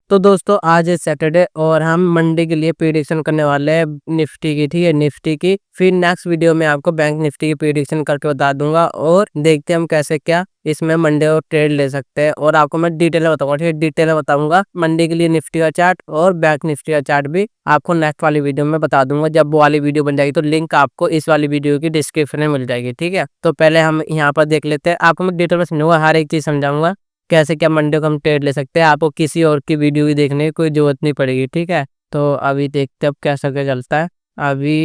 तो दोस्तों आज है सैटरडे और हम मंडे के लिए प्रेडिक्शन करने वाले हैं निफ्टी की। ठीक है, निफ्टी की। फिर नेक्स्ट वीडियो में आपको बैंक निफ्टी की प्रेडिक्शन करके बता दूंगा और देखते हैं हम कैसे क्या इसमें मंडे और ट्रेड ले सकते हैं। और आपको मैं डिटेल में बताऊंगा। ठीक है, डिटेल में बताऊंगा मंडे के लिए निफ्टी का चार्ट और बैंक निफ्टी का चार्ट भी आपको नेक्स्ट वाली वीडियो में बता दूंगा। जब वो वाली वीडियो बन जाएगी तो लिंक आपको इस वाली वीडियो की डिस्क्रिप्शन में मिल जाएगी। ठीक है, तो पहले हम यहाँ पर देख लेते हैं। आपको मैं डिटेल में समझाऊंगा, हर एक चीज समझाऊंगा कैसे क्या मंडे को हम ट्रेड ले सकते हैं। आपको किसी और की वीडियो भी देखने की कोई जरूरत नहीं पड़ेगी। ठीक है, तो अभी देखते हैं अब कैसा क्या चलता है। अभी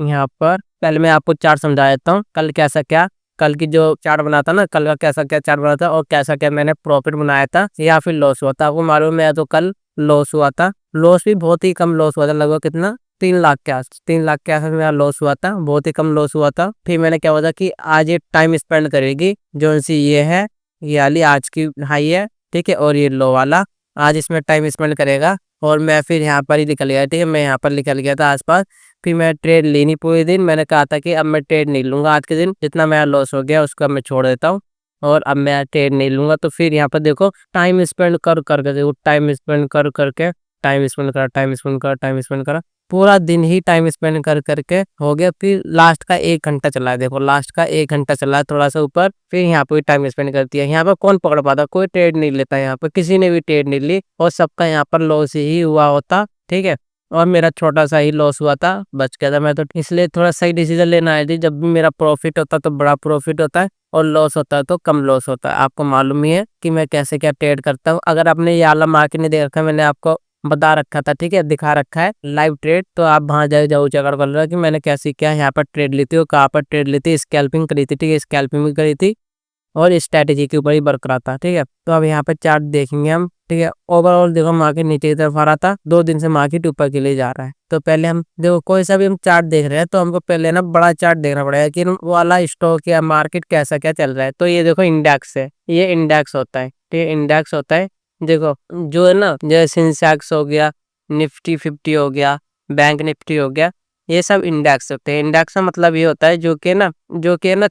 यहाँ पर पहले मैं आपको चार्ट समझा देता हूँ। कल कैसा क्या, कल की जो चार्ट बना था ना, कल का कैसा क्या चार्ट बना था और कैसा क्या मैंने प्रॉफिट बनाया था या फिर लॉस हुआ था। आपको मालूम है तो कल लॉस हुआ था। लॉस भी बहुत ही कम लॉस हुआ था, लगभग कितना 3 लाख के आस 3 लाख के आसपास मेरा लॉस हुआ था। बहुत ही कम लॉस हुआ था। फिर मैंने क्या हुआ था कि आज ये टाइम स्पेंड करेगी, जो सी ये है, ये वाली आज की हाई है। ठीक है, और ये लो वाला आज इसमें टाइम स्पेंड करेगा। और मैं फिर यहाँ पर ही निकल गया। ठीक है, मैं यहाँ पर निकल गया था आसपास। फिर मैं ट्रेड ली नहीं पूरे दिन। मैंने कहा था कि अब मैं ट्रेड नहीं लूंगा आज के दिन, जितना मेरा लॉस हो गया उसको अब मैं छोड़ देता हूँ और अब मैं ट्रेड नहीं लूंगा। तो फिर यहाँ पर देखो टाइम स्पेंड कर करके देखो, टाइम स्पेंड कर करके टाइम स्पेंड करा, टाइम स्पेंड करा, टाइम स्पेंड करा, पूरा दिन ही टाइम स्पेंड कर करके हो गया। फिर लास्ट का 1 घंटा चला है, देखो लास्ट का 1 घंटा चला है थोड़ा सा ऊपर। फिर यहाँ पे टाइम स्पेंड करती है। यहाँ पर कौन पकड़ पाता, कोई ट्रेड नहीं लेता, यहाँ पर किसी ने भी ट्रेड नहीं ली और सबका यहाँ पर लॉस ही हुआ होता। ठीक है, और मेरा छोटा सा ही लॉस हुआ था, बच गया था मैं तो। इसलिए थोड़ा सही डिसीजन लेना आई थी। जब भी मेरा प्रॉफिट होता तो बड़ा प्रॉफिट होता है और लॉस होता है तो कम लॉस होता है। आपको मालूम ही है कि मैं कैसे क्या ट्रेड करता हूँ। अगर आपने ये वाला मार्केट नहीं देख रखा, मैंने आपको बता रखा था। ठीक है, दिखा रखा है लाइव ट्रेड, तो आप वहां जाओ चेक कर लो कि मैंने कैसे क्या यहाँ पर ट्रेड ली थी और कहाँ पर ट्रेड ली थी। स्कैल्पिंग करी थी। ठीक है, स्कैल्पिंग भी करी थी और स्ट्रैटेजी के ऊपर ही बरकरार था। ठीक है, तो अब यहाँ पे चार्ट देखेंगे हम। ठीक है, ओवरऑल देखो मार्केट नीचे की तरफ आ रहा था, 2 दिन से मार्केट ऊपर के लिए जा रहा है। तो पहले हम देखो कोई सा भी हम चार्ट देख रहे हैं तो हमको पहले ना बड़ा चार्ट देखना पड़ेगा कि वो वाला स्टॉक या मार्केट कैसा क्या चल रहा है। तो ये देखो इंडेक्स है, ये इंडेक्स होता है। ठीक है, इंडेक्स होता है। देखो जो है ना, जैसे सेंसेक्स हो गया, निफ्टी 50 हो गया, बैंक निफ्टी हो गया, ये सब इंडेक्स होते हैं। इंडेक्स का मतलब ये होता है जो कि ना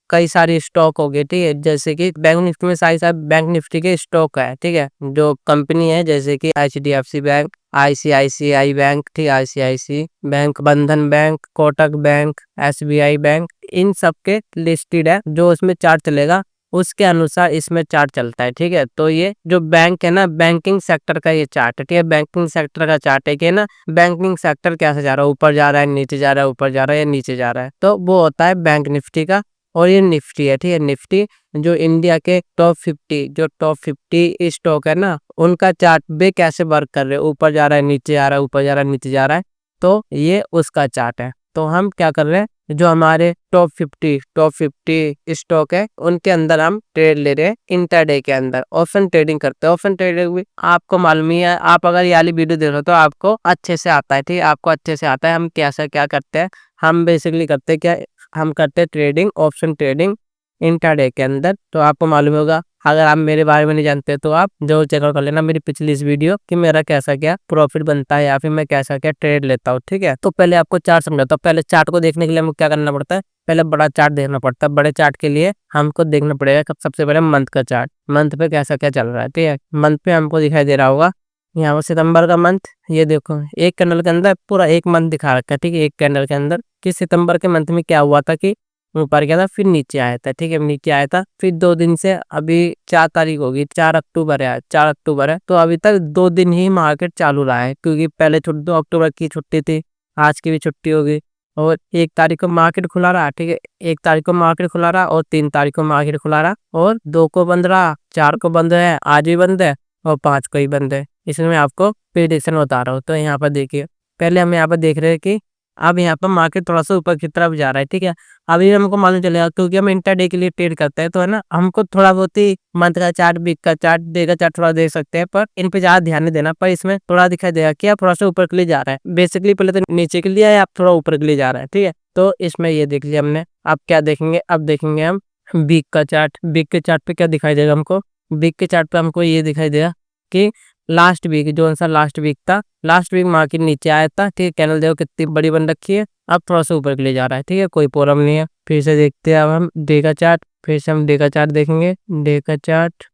कई सारे स्टॉक हो गए। ठीक है, जैसे कि बैंक निफ्टी में सारे बैंक निफ्टी के स्टॉक है। ठीक है, जो कंपनी है जैसे कि HDFC बैंक, ICICI बैंक, ठीक, ICICI bank, Bandhan bank, Kotak bank, SBI bank, इन सब के लिस्टेड है। जो उसमें चार्ट चलेगा उसके अनुसार इसमें चार्ट चलता है। ठीक है, तो ये जो बैंक है ना, बैंकिंग सेक्टर का ये चार्ट है। ठीक है, बैंकिंग सेक्टर का चार्ट है कि ना बैंकिंग सेक्टर कैसे जा रहा है, ऊपर जा रहा है, नीचे जा रहा है, ऊपर जा रहा है या नीचे जा रहा है, तो वो होता है बैंक निफ्टी का। और ये निफ्टी है। ठीक है, निफ्टी जो इंडिया के टॉप 50 स्टॉक है ना, उनका चार्ट भी कैसे वर्क कर रहे हैं, ऊपर जा रहा है, नीचे जा रहा है, ऊपर जा रहा है, नीचे जा रहा है, तो ये उसका चार्ट है। तो हम क्या कर रहे हैं, जो हमारे टॉप 50 स्टॉक है उनके अंदर हम ट्रेड ले रहे हैं। इंटरडे के अंदर ऑप्शन ट्रेडिंग करते हैं। ऑप्शन ट्रेडिंग भी आपको मालूम ही है, आप अगर ये वाली वीडियो देख रहे हो तो आपको अच्छे से आता है। ठीक है, आपको अच्छे से आता है। हम कैसा क्या करते हैं, हम बेसिकली करते हैं क्या, हम करते हैं ट्रेडिंग, ऑप्शन ट्रेडिंग इंट्राडे के अंदर। तो आपको मालूम होगा, अगर आप मेरे बारे में नहीं जानते तो आप जरूर चेकआउट कर लेना मेरी पिछली इस वीडियो कि मेरा कैसा क्या प्रॉफिट बनता है या फिर मैं कैसा क्या ट्रेड लेता हूँ। ठीक है, तो पहले आपको चार्ट समझाता हूँ। पहले चार्ट को देखने के लिए हमको क्या करना पड़ता है, पहले बड़ा चार्ट देखना पड़ता है। बड़े चार्ट के लिए हमको देखना पड़ेगा सबसे पहले मंथ का चार्ट, मंथ पे कैसा क्या चल रहा है। ठीक है, मंथ पे हमको दिखाई दे रहा होगा यहाँ पर सितंबर का मंथ। ये देखो एक कैंडल के अंदर पूरा एक मंथ दिखा रखा है। ठीक है, एक कैंडल के अंदर कि सितंबर के मंथ में क्या हुआ था कि ऊपर गया था फिर नीचे आया था। ठीक है, नीचे आया था फिर 2 दिन से, अभी 4 तारीख होगी, 4 अक्टूबर है, 4 अक्टूबर है, तो अभी तक 2 दिन ही मार्केट चालू रहा है क्योंकि पहले 2 अक्टूबर की छुट्टी थी, आज की भी छुट्टी होगी और 1 तारीख को मार्केट खुला रहा। ठीक है, 1 तारीख को मार्केट खुला रहा और 3 तारीख को मार्केट खुला रहा और 2 को बंद रहा, 4 को बंद है, आज भी बंद है और 5 को ही बंद है। इसमें मैं आपको प्रेडिक्शन बता रहा हूँ। तो यहाँ पर देखिए, पहले हम यहाँ पर देख रहे हैं कि अब यहाँ पर मार्केट थोड़ा सा ऊपर की तरफ जा रहा है। ठीक है, अभी हमको मालूम चलेगा क्योंकि हम इंटरडे के लिए ट्रेड करते हैं, तो है ना, हमको थोड़ा बहुत ही मंथ का चार्ट, वीक का चार्ट, डे का चार्ट थोड़ा देख सकते हैं, पर इन पे ज्यादा ध्यान नहीं देना। पर इसमें थोड़ा दिखाई देगा कि आप थोड़ा सा ऊपर के लिए जा रहा है। बेसिकली पहले तो नीचे के लिए है, आप थोड़ा ऊपर के लिए जा रहा है। ठीक है, तो इसमें ये देख लिया हमने। अब क्या देखेंगे, अब देखेंगे हम वीक का चार्ट। वीक के चार्ट पे क्या दिखाई देगा हमको, वीक के चार्ट पे हमको ये दिखाई देगा कि लास्ट वीक, जो सा लास्ट वीक था, लास्ट वीक मार्केट नीचे आया था। ठीक है, कैंडल देखो कितनी बड़ी बन रखी है, अब थोड़ा सा ऊपर के लिए जा रहा है। ठीक है, कोई प्रॉब्लम नहीं है। फिर से देखते हैं अब हम डे का चार्ट, फिर से हम डे का चार्ट देखेंगे। डे का चार्ट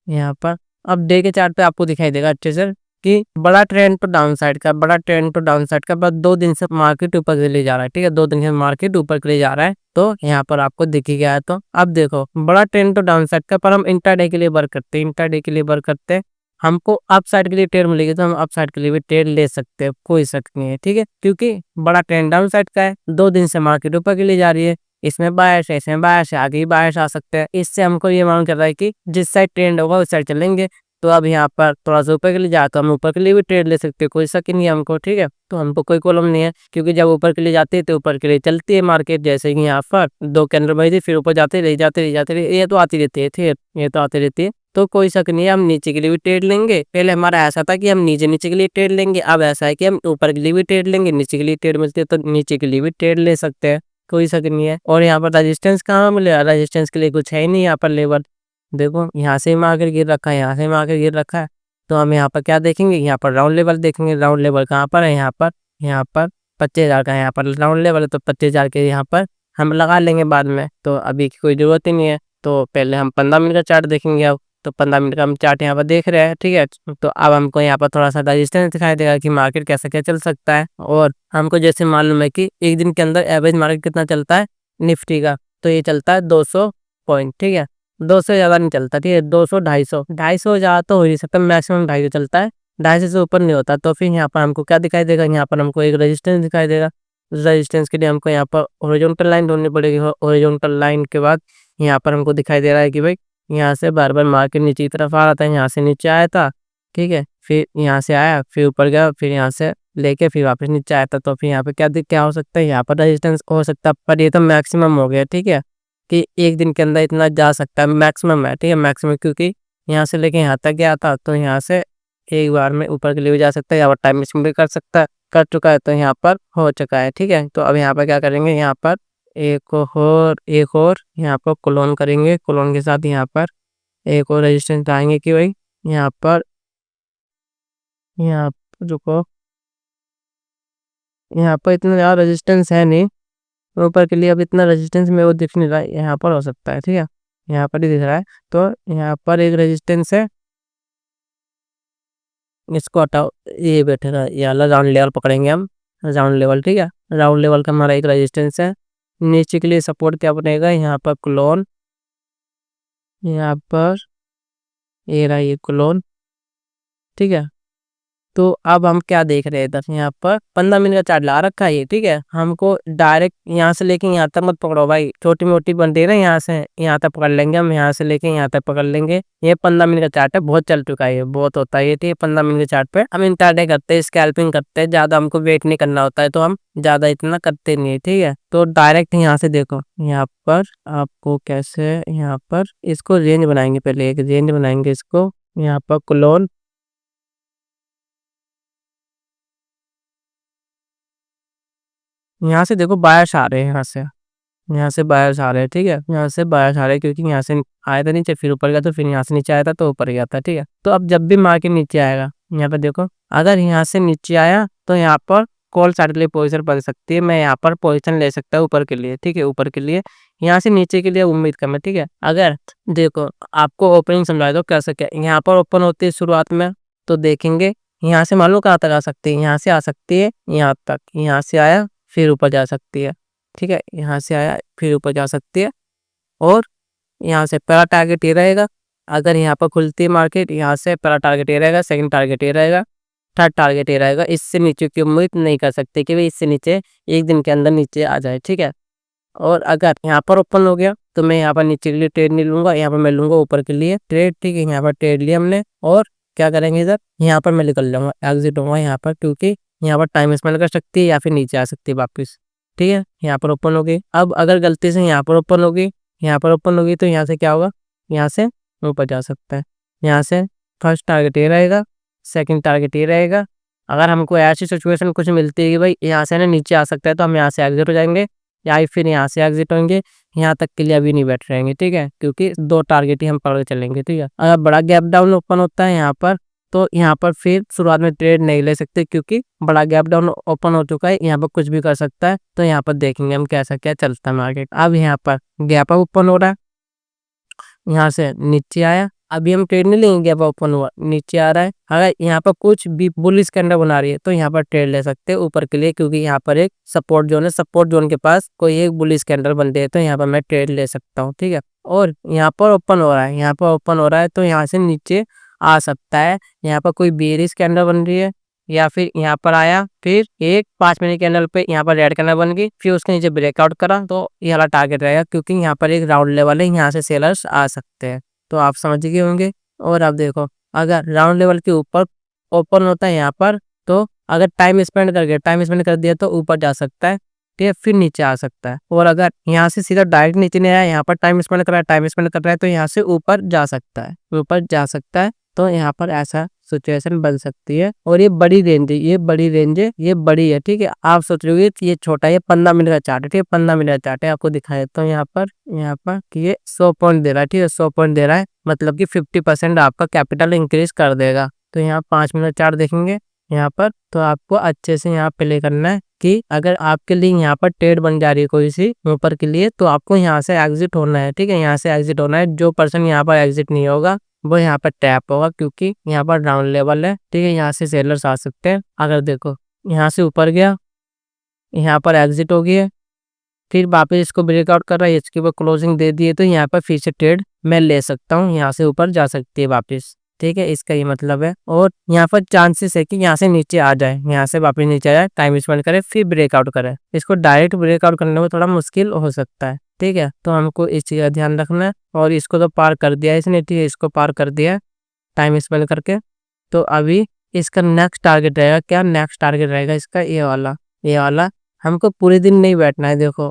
यहाँ पर अब डे के चार्ट पे आपको दिखाई देगा अच्छे से कि बड़ा ट्रेंड तो डाउन साइड का, बड़ा ट्रेंड तो डाउन साइड का, बस 2 दिन से मार्केट ऊपर के लिए जा रहा है, ठीक है, 2 दिन से मार्केट ऊपर के लिए जा रहा है। तो यहाँ पर आपको दिख ही गया है। तो अब देखो बड़ा ट्रेंड तो डाउन साइड का, पर हम इंट्राडे के लिए वर्क करते हैं, इंट्राडे के लिए वर्क करते हैं, हमको अप साइड के लिए ट्रेड मिलेगी तो हम अप साइड के लिए भी ट्रेड ले सकते हैं, कोई शक नहीं है, ठीक है, क्योंकि बड़ा ट्रेंड डाउन साइड का है, 2 दिन से मार्केट ऊपर के लिए जा रही है, इसमें बायर्स है, इसमें बायर्स है, आगे ही बायर्स आ सकते हैं। इससे हमको ये मालूम चल रहा है कि जिस साइड ट्रेंड होगा उस साइड चलेंगे। तो अब यहाँ पर थोड़ा सा ऊपर के लिए जाए तो हम ऊपर के लिए भी ट्रेड ले सकते हैं, कोई शक नहीं है हमको, ठीक है, तो हमको कोई प्रॉब्लम नहीं है, क्योंकि जब ऊपर के लिए जाती है तो ऊपर के लिए चलती है मार्केट। जैसे कि यहाँ पर 2 कैंडल बनी थी, फिर ऊपर जाते रही, जाते रही, जाते रही, ये तो आती रहती है, ठीक है, ये तो आती रहती है, तो कोई शक नहीं है, हम नीचे के लिए भी ट्रेड लेंगे। पहले हमारा ऐसा था कि हम नीचे नीचे के लिए ट्रेड लेंगे, अब ऐसा है कि हम ऊपर के लिए भी ट्रेड लेंगे, नीचे के लिए ट्रेड मिलती है तो नीचे के लिए भी ट्रेड ले सकते हैं, कोई शक नहीं है। और यहाँ पर रेजिस्टेंस कहाँ मिलेगा, रेजिस्टेंस के लिए कुछ है ही नहीं यहाँ पर लेवल। देखो यहाँ से मार्केट गिर रखा है, यहाँ से मार्केट गिर रखा है, तो हम यहाँ पर क्या देखेंगे, यहाँ पर राउंड लेवल देखेंगे। राउंड लेवल कहाँ पर है, यहाँ पर 25,000 का है, यहाँ पर राउंड लेवल है, तो 25,000 के यहाँ पर हम लगा लेंगे बाद में, तो अभी की कोई ज़रूरत ही नहीं है। तो पहले हम 15 मिनट का चार्ट देखेंगे। अब तो 15 मिनट का हम चार्ट यहाँ पर देख रहे हैं, ठीक है, तो अब हमको यहाँ पर थोड़ा सा रेजिस्टेंस दिखाई देगा कि मार्केट कैसे क्या चल सकता है। और हमको जैसे मालूम है कि एक दिन के अंदर एवरेज मार्केट कितना चलता है निफ्टी का, तो ये चलता है 200 पॉइंट, ठीक है, 200 से ज़्यादा नहीं चलता, ठीक है, 200 250 ज़्यादा तो हो नहीं सकता, मैक्सिमम 250 चलता है, 250 से ऊपर नहीं होता। तो फिर यहाँ पर हमको क्या दिखाई देगा, यहाँ पर हमको एक रेजिस्टेंस दिखाई देगा। रेजिस्टेंस के लिए हमको यहाँ पर हॉरिजॉन्टल लाइन ढूंढनी पड़ेगी। हॉरिजॉन्टल लाइन के बाद यहाँ पर हमको दिखाई दे रहा है कि भाई यहाँ से बार बार मार्केट नीचे की तरफ आ रहा था, यहाँ से नीचे आया था, ठीक है, फिर यहाँ से आया, फिर ऊपर गया, फिर यहाँ से लेके फिर वापस नीचे आया था। तो फिर यहाँ पे क्या हो सकता है, यहाँ पर रेजिस्टेंस हो सकता है, पर ये तो मैक्सिमम हो गया, ठीक है, कि एक दिन के अंदर इतना जा सकता है, मैक्सिमम है, ठीक है, मैक्सिमम, क्योंकि यहाँ से लेके यहाँ तक गया था, तो यहाँ से एक बार में ऊपर के लिए भी जा सकता है, यहाँ पर टाइम मिसिंग भी कर सकता है, कर चुका है, तो यहाँ पर हो चुका है, ठीक है। तो अब यहाँ पर क्या करेंगे, यहाँ पर एक और यहाँ पर क्लोन करेंगे, क्लोन के साथ यहाँ पर एक और रेजिस्टेंस आएंगे कि भाई यहाँ पर रुको, यहाँ पर इतना ज़्यादा रेजिस्टेंस है नहीं, ऊपर के लिए अब इतना रेजिस्टेंस में वो दिख नहीं रहा है, यहाँ पर हो सकता है, ठीक है, यहाँ पर ही दिख रहा है। तो यहाँ पर एक रेजिस्टेंस है, इसको हटाओ, ये बैठेगा, ये वाला राउंड लेवल पकड़ेंगे हम, राउंड लेवल, ठीक है, राउंड लेवल का हमारा एक रेजिस्टेंस है। नीचे के लिए सपोर्ट क्या बनेगा, यहाँ पर क्लोन, यहाँ पर ये रहा ये क्लोन, ठीक है। तो अब हम क्या देख रहे हैं इधर, यहाँ पर 15 मिनट का चार्ट ला रखा है ये, ठीक है, हमको डायरेक्ट यहाँ से लेके यहाँ तक मत पकड़ो भाई, छोटी मोटी बनती है ना, यहाँ से यहाँ तक पकड़ लेंगे हम, यहाँ से लेके यहाँ तक पकड़ लेंगे। ये 15 मिनट का चार्ट है, बहुत चल चुका है, ये बहुत होता है ये, ठीक है, 15 मिनट के चार्ट पे हम इंट्राडे करते हैं, स्कैल्पिंग करते हैं, ज्यादा हमको वेट नहीं करना होता है, तो हम ज्यादा इतना करते नहीं है, ठीक है। तो डायरेक्ट यहाँ से देखो, यहाँ पर आपको कैसे, यहाँ पर इसको रेंज बनाएंगे, पहले एक रेंज बनाएंगे इसको, यहाँ पर क्लोन, यहाँ से देखो बायर्स आ रहे हैं, यहाँ से बायर्स आ रहे हैं, ठीक है, यहाँ से बायर्स आ रहे हैं, क्योंकि यहाँ से आया था नीचे, फिर ऊपर गया, तो फिर यहाँ से नीचे आया था तो ऊपर गया था, ठीक है। तो अब जब भी मार्केट नीचे आएगा, यहाँ पर देखो, अगर यहाँ से नीचे आया तो यहाँ पर कॉल साइड के लिए पोजीशन बन सकती है, मैं यहाँ पर पोजीशन ले सकता हूँ ऊपर के लिए, ठीक है, ऊपर के लिए, यहाँ से नीचे के लिए उम्मीद कम है, ठीक है। अगर देखो आपको ओपनिंग समझा दो कैसे क्या, यहाँ पर ओपन होती है शुरुआत में, तो देखेंगे यहाँ से मालूम कहाँ तक आ सकती है, यहाँ से आ सकती है यहाँ तक, यहाँ से आया फिर ऊपर जा सकती है, ठीक है, यहाँ से आया फिर ऊपर जा सकती है। और यहाँ से पहला टारगेट ये रहेगा, अगर यहाँ पर खुलती है मार्केट, यहाँ से पहला टारगेट ये रहेगा, सेकंड टारगेट ये रहेगा, थर्ड टारगेट ये रहेगा, इससे नीचे की उम्मीद नहीं कर सकते कि भाई इससे नीचे एक दिन के अंदर नीचे आ जाए, ठीक है। और अगर यहाँ पर ओपन हो गया तो मैं यहाँ पर नीचे के लिए ट्रेड नहीं लूंगा, यहाँ पर मैं लूंगा ऊपर के लिए ट्रेड, ठीक है, यहाँ पर ट्रेड लिया हमने। और क्या करेंगे इधर, यहाँ पर मैं निकल जाऊंगा, एग्जिट होऊंगा यहाँ पर, क्योंकि यहाँ पर टाइम स्पेंड कर सकती है या फिर नीचे आ सकती है वापस, ठीक है। यहाँ पर ओपन होगी, अब अगर गलती से यहाँ पर ओपन होगी, यहाँ पर ओपन होगी, तो यहाँ से क्या होगा, यहाँ से ऊपर जा सकता है, यहाँ से फर्स्ट टारगेट ये रहेगा, सेकंड टारगेट ये रहेगा। अगर हमको ऐसी सिचुएशन कुछ मिलती है कि भाई यहाँ से ना नीचे आ सकता है, तो हम यहाँ से एग्जिट हो जाएंगे, या फिर यहाँ से एग्जिट होंगे, यहाँ तक के लिए अभी नहीं बैठ रहेंगे, ठीक है, क्योंकि 2 टारगेट ही हम पकड़ के चलेंगे, ठीक है। अगर बड़ा गैप डाउन ओपन होता है यहाँ पर, तो यहाँ पर फिर शुरुआत में ट्रेड नहीं ले सकते, क्योंकि बड़ा गैप डाउन ओपन हो चुका है, यहाँ पर कुछ भी कर सकता है। तो यहाँ पर देखेंगे हम कैसा क्या चलता है मार्केट। अब यहाँ पर गैप अप ओपन हो रहा है, यहाँ से नीचे आया, अभी हम ट्रेड नहीं लेंगे, अब ओपन हुआ नीचे आ रहा है। अगर यहाँ पर कुछ भी बुलिश कैंडल बना रही है तो यहाँ पर ट्रेड ले सकते हैं ऊपर के लिए, क्योंकि यहाँ पर एक सपोर्ट जोन है, सपोर्ट जोन के पास कोई एक बुलिश कैंडल बन रही है तो यहाँ पर मैं ट्रेड ले सकता हूँ, ठीक है। और यहाँ पर ओपन हो रहा है, यहाँ पर ओपन हो रहा है तो यहाँ से नीचे आ सकता है। यहाँ पर कोई बेरिश कैंडल बन रही है, या फिर यहाँ पर आया, फिर एक 5 मिनट कैंडल पे यहाँ पर रेड कैंडल बन गई, फिर उसके नीचे ब्रेकआउट करा, तो ये वाला टारगेट रहेगा, क्योंकि यहाँ पर एक राउंड लेवल है, यहाँ से सेलर्स आ सकते हैं। तो आप समझ गए होंगे। और आप देखो, अगर राउंड लेवल के ऊपर ओपन होता है यहाँ पर, तो अगर टाइम स्पेंड कर दिया तो ऊपर जा सकता है, ठीक है, फिर नीचे आ सकता है। और अगर यहाँ से सीधा डायरेक्ट नीचे नहीं आया, यहाँ पर टाइम स्पेंड कर रहा है तो यहाँ से ऊपर जा सकता है, तो यहाँ पर ऐसा सिचुएशन बन सकती है। और ये बड़ी रेंज है, ये बड़ी है, ठीक है। आप सोच रहे हो कि ये छोटा है, 15 मिनट का चार्ट है, ठीक है, 15 मिनट का चार्ट है, आपको दिखाया तो यहाँ पर कि ये 100 पॉइंट दे रहा है, ठीक है, 100 पॉइंट दे रहा है, मतलब कि 50% आपका कैपिटल इंक्रीज कर देगा। तो यहाँ 5 मिनट चार्ट देखेंगे यहाँ पर, तो आपको अच्छे से यहाँ प्ले करना है कि अगर आपके लिए यहाँ पर ट्रेड बन जा रही है कोई सी ऊपर के लिए, तो आपको यहाँ से एग्जिट होना है, ठीक है, यहाँ से एग्जिट होना है। जो पर्सन यहाँ पर एग्जिट नहीं होगा वो यहाँ पर टैप होगा, क्योंकि यहाँ पर राउंड लेवल है, ठीक है, यहाँ से सेलर्स आ सकते हैं। अगर देखो यहाँ से ऊपर गया, यहाँ पर एग्जिट हो गया, फिर वापस इसको ब्रेकआउट कर रहा है, इसके ऊपर क्लोजिंग दे दिए, तो यहाँ पर फिर से ट्रेड मैं ले सकता हूँ, यहाँ से ऊपर जा सकती है वापस, ठीक है, इसका ये मतलब है। और यहाँ पर चांसेस है कि यहाँ से नीचे आ जाए, यहाँ से वापस नीचे आ जाए, टाइम स्पेंड करे, फिर ब्रेकआउट करे। इसको डायरेक्ट ब्रेकआउट करने में थोड़ा मुश्किल हो सकता है, ठीक है, तो हमको इस चीज़ का ध्यान रखना है। और इसको तो पार कर दिया इसने, ठीक है, इसको पार कर दिया टाइम स्पेंड करके। तो अभी इसका नेक्स्ट टारगेट रहेगा क्या, नेक्स्ट टारगेट रहेगा इसका ये वाला। हमको पूरे दिन नहीं बैठना है, देखो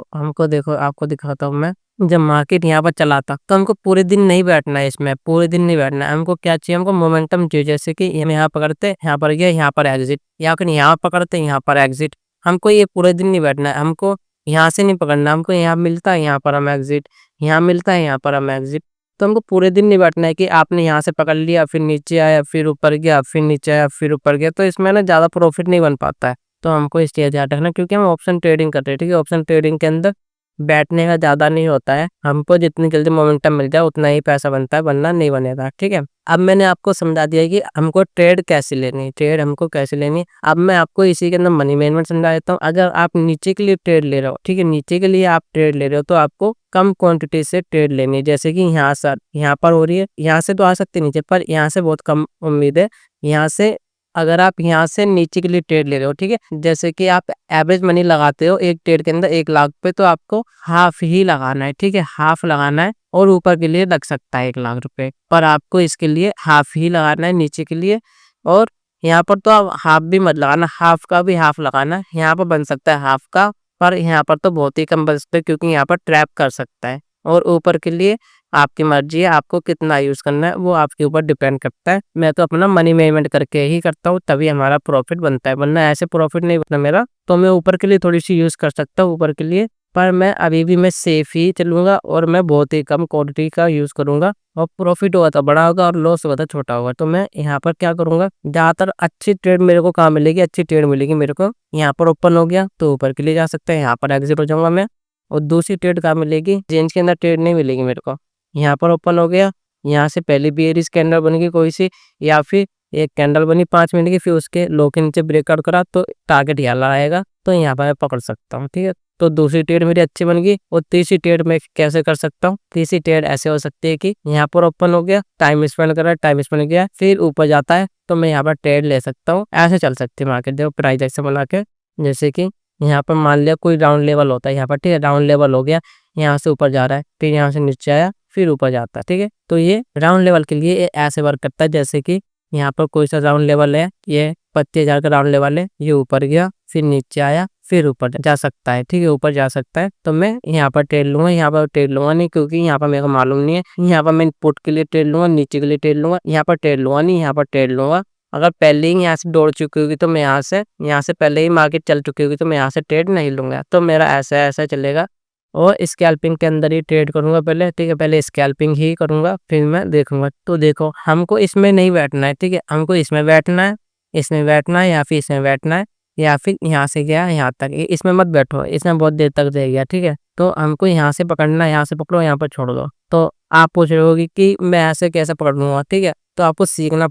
आपको दिखाता हूँ मैं। जब मार्केट यहाँ पर चला था तो हमको पूरे दिन नहीं बैठना है, इसमें पूरे दिन नहीं बैठना है। हमको क्या चाहिए, हमको मोमेंटम चाहिए, जैसे कि हम यहाँ पकड़ते, यहाँ पर गया, यहाँ पर एग्जिट, या फिर यहाँ पकड़ते, यहाँ पर एग्जिट। हमको ये पूरे दिन नहीं बैठना है, हमको यहाँ से नहीं पकड़ना, हमको यहाँ मिलता है, यहाँ पर हम एग्जिट, यहाँ मिलता है, यहाँ पर हम एग्जिट। तो हमको पूरे दिन नहीं बैठना है कि आपने यहाँ से पकड़ लिया, फिर नीचे आया, फिर ऊपर गया, फिर नीचे आया, फिर ऊपर गया, तो इसमें ना ज़्यादा प्रॉफिट नहीं बन पाता है। तो हमको इस चीज़ ध्यान रखना, क्योंकि हम ऑप्शन ट्रेडिंग कर रहे हैं, ठीक है, ऑप्शन ट्रेडिंग के अंदर बैठने का ज़्यादा नहीं होता है। हमको जितनी जल्दी मोमेंटम मिल जाए उतना ही पैसा बनता है, वरना नहीं बनेगा, ठीक है। अब मैंने आपको समझा दिया कि हमको ट्रेड कैसे लेनी है, अब मैं आपको इसी के अंदर मनी मैनेजमेंट समझा देता हूँ। अगर आप नीचे के लिए ट्रेड ले रहे हो, ठीक है, नीचे के लिए आप ट्रेड ले रहे हो, तो आपको कम क्वांटिटी से ट्रेड लेनी है। जैसे कि यहाँ पर हो रही है, यहाँ से तो आ सकते नीचे, पर यहाँ से बहुत कम उम्मीद है। यहाँ से अगर आप यहाँ से नीचे के लिए ट्रेड ले रहे हो, ठीक है, जैसे कि आप एवरेज मनी लगाते हो एक ट्रेड के अंदर 1 लाख पे, तो आपको हाफ ही लगाना है, ठीक है, हाफ लगाना है। और ऊपर के लिए लग सकता है 1 लाख रुपए, पर आपको इसके लिए हाफ ही लगाना है नीचे के लिए। और यहाँ पर तो आप हाफ भी मत लगाना, हाफ का भी हाफ लगाना, यहाँ पर बन सकता है हाफ का, पर यहाँ पर तो बहुत ही कम बन सकता है, क्योंकि यहाँ पर ट्रैप कर सकता है। और ऊपर के लिए आपकी मर्जी है, आपको कितना यूज करना है वो आपके ऊपर डिपेंड करता है। मैं तो अपना मनी मैनेजमेंट करके ही करता हूँ, तभी हमारा प्रॉफिट बनता है, वरना ऐसे प्रॉफिट नहीं बनता मेरा। तो मैं ऊपर के लिए थोड़ी सी यूज कर सकता हूँ ऊपर के लिए, पर मैं अभी भी मैं सेफ ही चलूंगा, और मैं बहुत ही कम क्वांटिटी का यूज करूंगा। और प्रॉफिट हुआ तो बड़ा होगा और लॉस हुआ तो छोटा होगा। तो मैं यहाँ पर क्या करूंगा, ज्यादातर अच्छी ट्रेड मेरे को कहाँ मिलेगी, अच्छी ट्रेड मिलेगी मेरे को यहाँ पर ओपन हो गया तो ऊपर के लिए जा सकते हैं, यहाँ पर एग्जिट हो जाऊंगा मैं। और दूसरी ट्रेड कहाँ मिलेगी, रेंज के अंदर ट्रेड नहीं मिलेगी मेरे को। यहाँ पर ओपन हो गया, यहाँ से पहले बेयरिश कैंडल बनेगी कोई सी, या फिर एक कैंडल बनी 5 मिनट की, फिर उसके लो के नीचे ब्रेकआउट करा तो टारगेट यहाँ आएगा, तो यहाँ पर मैं पकड़ सकता हूँ, ठीक है। तो दूसरी ट्रेड मेरी अच्छी बन गई। और तीसरी ट्रेड में कैसे कर सकता हूँ, तीसरी ट्रेड ऐसे हो सकती है कि यहाँ पर ओपन हो गया, टाइम स्पेंड कर रहा है, टाइम स्पेंड किया, फिर ऊपर जाता है, तो मैं यहाँ पर ट्रेड ले सकता हूँ। ऐसे चल सकती है मार्केट, देखो प्राइस एक्शन बना के। जैसे कि यहाँ पर मान लिया कोई राउंड लेवल होता है यहाँ पर, ठीक है, राउंड लेवल हो गया, यहाँ से ऊपर जा रहा है, फिर यहाँ से नीचे आया, फिर ऊपर जाता है, ठीक है। तो ये राउंड लेवल के लिए ऐसे वर्क करता है, जैसे कि यहाँ पर कोई सा राउंड लेवल है, ये 25,000 का राउंड लेवल है, ये ऊपर गया, फिर नीचे आया, फिर ऊपर जा सकता है, ठीक है, ऊपर जा सकता है। तो मैं यहाँ पर ट्रेड लूंगा, यहाँ पर ट्रेड लूंगा नहीं, क्योंकि यहाँ पर मेरे को मालूम नहीं है। यहाँ पर मैं पुट के लिए ट्रेड लूंगा, नीचे के लिए ट्रेड लूंगा, यहाँ पर ट्रेड लूंगा नहीं, यहाँ पर ट्रेड लूंगा। अगर पहले ही यहाँ से दौड़ चुकी होगी तो मैं यहाँ से पहले ही मार्केट चल चुकी होगी तो मैं यहाँ से ट्रेड नहीं लूंगा। तो मेरा ऐसा चलेगा। और स्कैल्पिंग के अंदर ही ट्रेड करूंगा पहले, ठीक है, पहले स्कैल्पिंग ही करूंगा, फिर मैं देखूंगा। तो देखो हमको इसमें नहीं बैठना है, ठीक है, हमको इसमें बैठना है, इसमें बैठना है, या फिर इसमें बैठना है, या फिर यहाँ से गया यहाँ तक, इसमें मत बैठो, इसमें बहुत देर तक रहेगा, ठीक है। तो हमको यहाँ से पकड़ना है, यहाँ से पकड़ो, यहाँ पर छोड़ दो। तो आप पूछ रहे होगे कि मैं ऐसे कैसे पकड़ लूँगा, ठीक है? तो आपको सीखना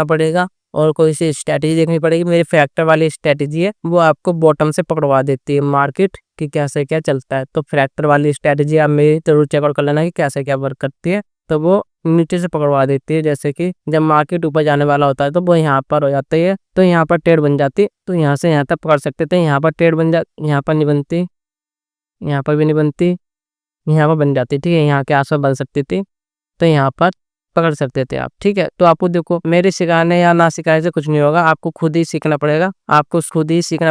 पड़ेगा, और कोई सी स्ट्रैटेजी देखनी पड़ेगी। मेरी फ्रैक्टर वाली स्ट्रैटेजी है, वो आपको बॉटम से पकड़वा देती है मार्केट कि कैसे क्या चलता है। तो फ्रैक्टर वाली स्ट्रैटेजी आप मेरी ज़रूर चेकआउट कर लेना कि कैसे क्या वर्क करती है। तो वो नीचे से पकड़वा देती है, जैसे कि जब मार्केट ऊपर जाने वाला होता है तो वो यहाँ पर हो जाती है, तो यहाँ पर ट्रेड बन जाती है, तो यहाँ से यहाँ तक पकड़ सकते थे। यहाँ पर ट्रेड बन जा, यहाँ पर नहीं बनती, यहाँ पर भी नहीं बनती, यहाँ पर बन जाती, ठीक है? यहाँ के आसपास बन सकती थी, तो यहाँ पर पकड़ सकते थे आप, ठीक है? तो आपको देखो मेरे सिखाने या ना सिखाने से कुछ नहीं होगा, आपको खुद ही सीखना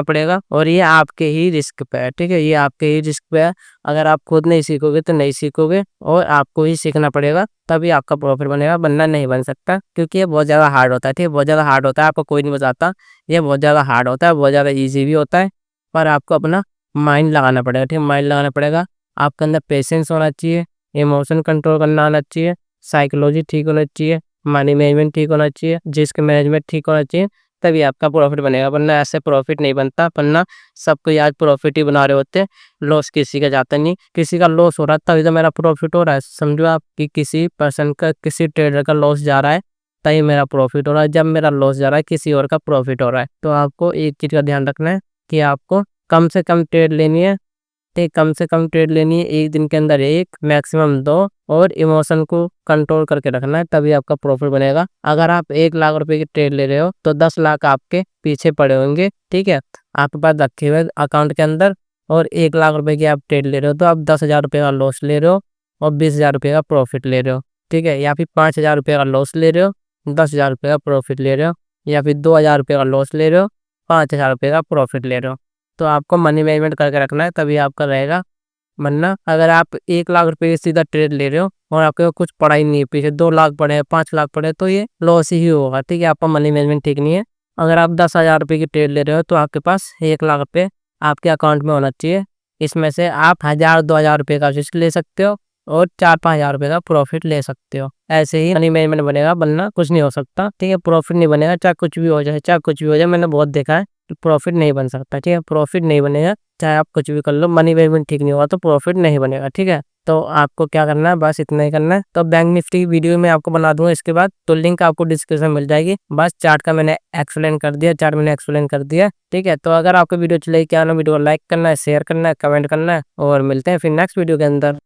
पड़ेगा, और ये आपके ही रिस्क पे है, ठीक है? ये आपके ही रिस्क पे है। अगर आप खुद नहीं सीखोगे तो नहीं सीखोगे, और आपको ही सीखना पड़ेगा, तभी आपका प्रॉफिट बनेगा, वरना नहीं बन सकता, क्योंकि ये बहुत ज़्यादा हार्ड होता है, ठीक है? बहुत ज़्यादा हार्ड होता है, आपको कोई नहीं बताता। ये बहुत ज़्यादा हार्ड होता है, बहुत ज़्यादा ईजी भी होता है, पर आपको अपना माइंड लगाना पड़ेगा, ठीक है? माइंड लगाना पड़ेगा, आपके अंदर पेशेंस होना चाहिए, इमोशन कंट्रोल करना आना चाहिए, साइकोलॉजी ठीक होना चाहिए, मनी मैनेजमेंट ठीक होना चाहिए, रिस्क मैनेजमेंट ठीक होना चाहिए, तभी आपका प्रॉफिट बनेगा, वरना ऐसे प्रॉफिट नहीं बनता। वरना सबको आज प्रॉफिट ही बना रहे होते हैं, लॉस किसी का जाता नहीं। किसी का लॉस हो रहा है तभी तो मेरा प्रॉफिट हो रहा है। समझो आप कि किसी पर्सन का, किसी ट्रेडर का लॉस जा रहा है तभी मेरा प्रॉफिट हो रहा है, जब मेरा लॉस जा रहा है किसी और का प्रॉफिट हो रहा है। तो आपको एक चीज़ का ध्यान रखना है कि आपको कम से कम ट्रेड लेनी है, ठीक? कम से कम ट्रेड लेनी है, एक दिन के अंदर एक, मैक्सिमम 2, और इमोशन को कंट्रोल करके रखना है, तभी आपका प्रॉफिट बनेगा। अगर आप 1 लाख रुपए की ट्रेड ले रहे हो तो 10 लाख आपके पीछे पड़े होंगे, ठीक है? आपके पास रखे हुए अकाउंट के अंदर, और 1 लाख रुपए की आप ट्रेड ले रहे हो तो आप 10,000 रुपये का लॉस ले रहे हो और 20,000 रुपये का प्रॉफिट ले रहे हो, ठीक है? या फिर 5,000 रुपये का लॉस ले रहे हो, 10,000 रुपये का प्रॉफिट ले रहे हो, या फिर 2,000 रुपये का लॉस ले रहे हो, 5,000 रुपये का प्रॉफिट ले रहे हो। तो आपको मनी मैनेजमेंट करके रखना है, तभी आपका रहेगा। वरना अगर आप 1 लाख रुपए की सीधा ट्रेड ले रहे हो और आपके कुछ पड़ा ही नहीं है, पीछे 2 लाख पड़े हैं, 5 लाख पड़े हैं, तो ये लॉस ही होगा, ठीक है? आपका मनी मैनेजमेंट ठीक नहीं है। अगर आप 10,000 रुपये की ट्रेड ले रहे हो तो आपके पास 1 लाख रुपये आपके अकाउंट में होना चाहिए। इसमें से आप 1,000-2,000 रुपये का रिस्क ले सकते हो और 4-5 हज़ार रुपये का प्रॉफिट ले सकते हो। ऐसे ही मनी मैनेजमेंट बनेगा, वरना कुछ नहीं हो सकता, ठीक है? प्रॉफिट नहीं बनेगा, चाहे कुछ भी हो जाए, मैंने बहुत देखा है, प्रॉफिट नहीं बन सकता, ठीक है? प्रॉफिट नहीं बनेगा, चाहे आप कुछ भी कर लो, मनी मैनेजमेंट ठीक नहीं होगा तो प्रॉफिट नहीं बनेगा, ठीक है? तो आपको क्या करना है, बस इतना ही करना है। तो बैंक निफ्टी की वीडियो में आपको बना दूंगा इसके बाद, तो लिंक आपको डिस्क्रिप्शन में मिल जाएगी। बस चार्ट का मैंने एक्सप्लेन कर दिया, ठीक है? तो अगर आपको वीडियो अच्छी लगी, क्या ना, वीडियो को लाइक करना है, शेयर करना है, कमेंट करना है, और मिलते हैं फिर नेक्स्ट वीडियो के अंदर।